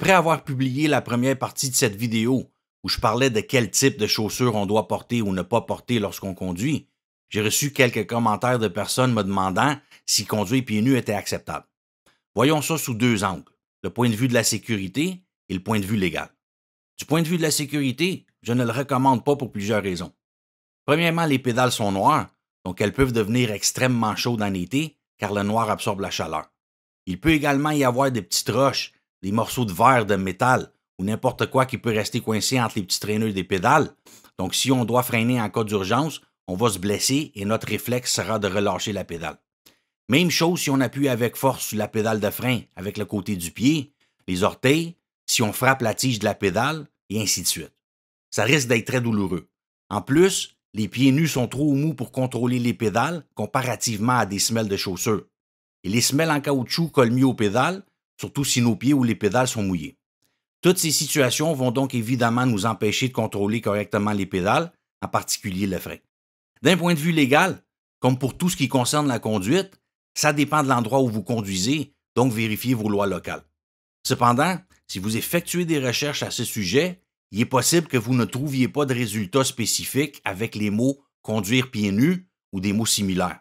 Après avoir publié la première partie de cette vidéo, où je parlais de quel type de chaussures on doit porter ou ne pas porter lorsqu'on conduit, j'ai reçu quelques commentaires de personnes me demandant si conduire pieds nus était acceptable. Voyons ça sous deux angles, le point de vue de la sécurité et le point de vue légal. Du point de vue de la sécurité, je ne le recommande pas pour plusieurs raisons. Premièrement, les pédales sont noires, donc elles peuvent devenir extrêmement chaudes en été car le noir absorbe la chaleur. Il peut également y avoir des petites roches, des morceaux de verre, de métal ou n'importe quoi qui peut rester coincé entre les petits traîneux des pédales. Donc si on doit freiner en cas d'urgence, on va se blesser et notre réflexe sera de relâcher la pédale. Même chose si on appuie avec force sur la pédale de frein avec le côté du pied, les orteils, si on frappe la tige de la pédale, et ainsi de suite. Ça risque d'être très douloureux. En plus, les pieds nus sont trop mous pour contrôler les pédales comparativement à des semelles de chaussures. Et les semelles en caoutchouc collent mieux aux pédales, surtout si nos pieds ou les pédales sont mouillés. Toutes ces situations vont donc évidemment nous empêcher de contrôler correctement les pédales, en particulier le frein. D'un point de vue légal, comme pour tout ce qui concerne la conduite, ça dépend de l'endroit où vous conduisez, donc vérifiez vos lois locales. Cependant, si vous effectuez des recherches à ce sujet, il est possible que vous ne trouviez pas de résultats spécifiques avec les mots « conduire pieds nus » ou des mots similaires.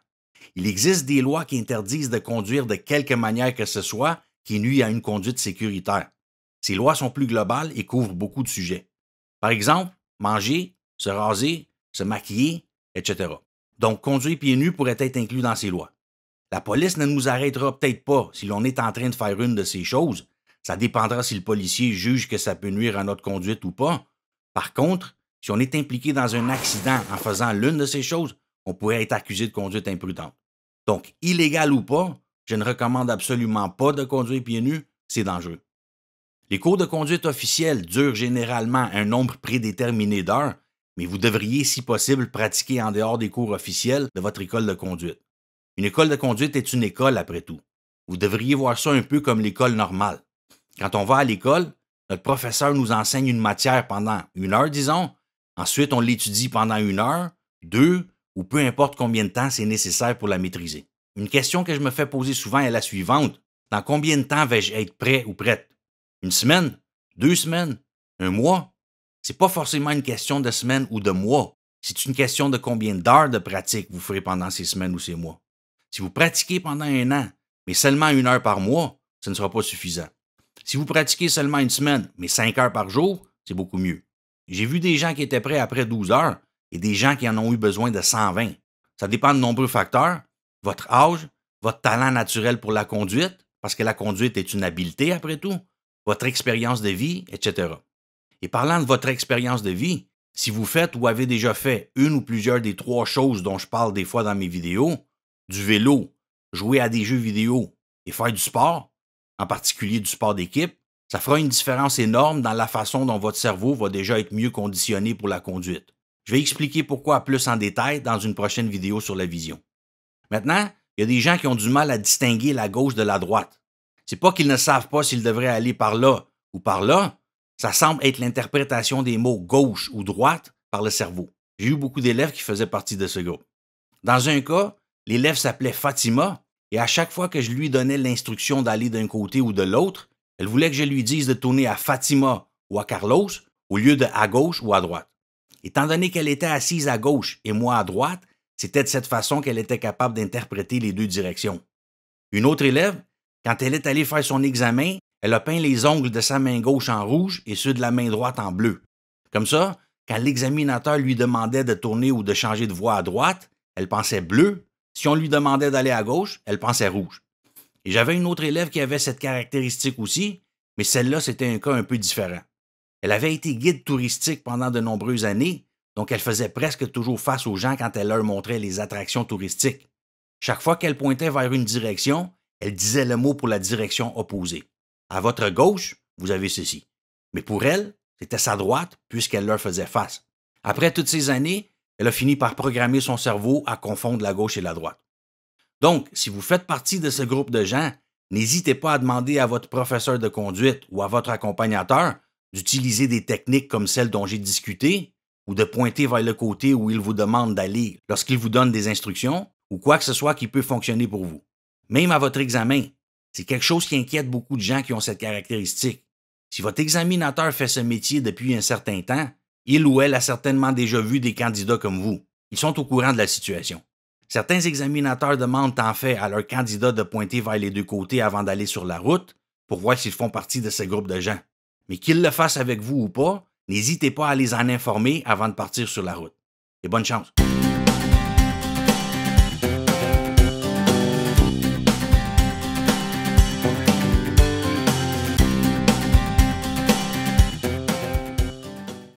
Il existe des lois qui interdisent de conduire de quelque manière que ce soit qui nuit à une conduite sécuritaire. Ces lois sont plus globales et couvrent beaucoup de sujets. Par exemple, manger, se raser, se maquiller, etc. Donc, conduire pieds nus pourrait être inclus dans ces lois. La police ne nous arrêtera peut-être pas si l'on est en train de faire une de ces choses. Ça dépendra si le policier juge que ça peut nuire à notre conduite ou pas. Par contre, si on est impliqué dans un accident en faisant l'une de ces choses, on pourrait être accusé de conduite imprudente. Donc, illégal ou pas, je ne recommande absolument pas de conduire pieds nus, c'est dangereux. Les cours de conduite officiels durent généralement un nombre prédéterminé d'heures, mais vous devriez, si possible, pratiquer en dehors des cours officiels de votre école de conduite. Une école de conduite est une école, après tout. Vous devriez voir ça un peu comme l'école normale. Quand on va à l'école, notre professeur nous enseigne une matière pendant 1 heure, disons. Ensuite, on l'étudie pendant 1 heure, 2, ou peu importe combien de temps c'est nécessaire pour la maîtriser. Une question que je me fais poser souvent est la suivante. Dans combien de temps vais-je être prêt ou prête? 1 semaine? 2 semaines? 1 mois? C'est pas forcément une question de semaine ou de mois. C'est une question de combien d'heures de pratique vous ferez pendant ces semaines ou ces mois. Si vous pratiquez pendant 1 an, mais seulement 1 heure par mois, ce ne sera pas suffisant. Si vous pratiquez seulement 1 semaine, mais 5 heures par jour, c'est beaucoup mieux. J'ai vu des gens qui étaient prêts après 12 heures et des gens qui en ont eu besoin de 120. Ça dépend de nombreux facteurs. Votre âge, votre talent naturel pour la conduite, parce que la conduite est une habileté après tout, votre expérience de vie, etc. Et parlant de votre expérience de vie, si vous faites ou avez déjà fait une ou plusieurs des 3 choses dont je parle des fois dans mes vidéos, du vélo, jouer à des jeux vidéo et faire du sport, en particulier du sport d'équipe, ça fera une différence énorme dans la façon dont votre cerveau va déjà être mieux conditionné pour la conduite. Je vais expliquer pourquoi plus en détail dans une prochaine vidéo sur la vision. Maintenant, il y a des gens qui ont du mal à distinguer la gauche de la droite. C'est pas qu'ils ne savent pas s'ils devraient aller par là ou par là, ça semble être l'interprétation des mots gauche ou droite par le cerveau. J'ai eu beaucoup d'élèves qui faisaient partie de ce groupe. Dans un cas, l'élève s'appelait Fatima et à chaque fois que je lui donnais l'instruction d'aller d'un côté ou de l'autre, elle voulait que je lui dise de tourner à Fatima ou à Carlos au lieu de à gauche ou à droite. Étant donné qu'elle était assise à gauche et moi à droite, c'était de cette façon qu'elle était capable d'interpréter les 2 directions. Une autre élève, quand elle est allée faire son examen, elle a peint les ongles de sa main gauche en rouge et ceux de la main droite en bleu. Comme ça, quand l'examinateur lui demandait de tourner ou de changer de voie à droite, elle pensait bleu. Si on lui demandait d'aller à gauche, elle pensait rouge. Et j'avais une autre élève qui avait cette caractéristique aussi, mais celle-là, c'était un cas un peu différent. Elle avait été guide touristique pendant de nombreuses années, donc elle faisait presque toujours face aux gens quand elle leur montrait les attractions touristiques. Chaque fois qu'elle pointait vers une direction, elle disait le mot pour la direction opposée. À votre gauche, vous avez ceci. Mais pour elle, c'était sa droite puisqu'elle leur faisait face. Après toutes ces années, elle a fini par programmer son cerveau à confondre la gauche et la droite. Donc, si vous faites partie de ce groupe de gens, n'hésitez pas à demander à votre professeur de conduite ou à votre accompagnateur d'utiliser des techniques comme celles dont j'ai discuté ou de pointer vers le côté où il vous demande d'aller lorsqu'il vous donne des instructions ou quoi que ce soit qui peut fonctionner pour vous. Même à votre examen, c'est quelque chose qui inquiète beaucoup de gens qui ont cette caractéristique. Si votre examinateur fait ce métier depuis un certain temps, il ou elle a certainement déjà vu des candidats comme vous. Ils sont au courant de la situation. Certains examinateurs demandent en fait à leurs candidats de pointer vers les deux côtés avant d'aller sur la route pour voir s'ils font partie de ce groupe de gens. Mais qu'ils le fassent avec vous ou pas, n'hésitez pas à les en informer avant de partir sur la route. Et bonne chance!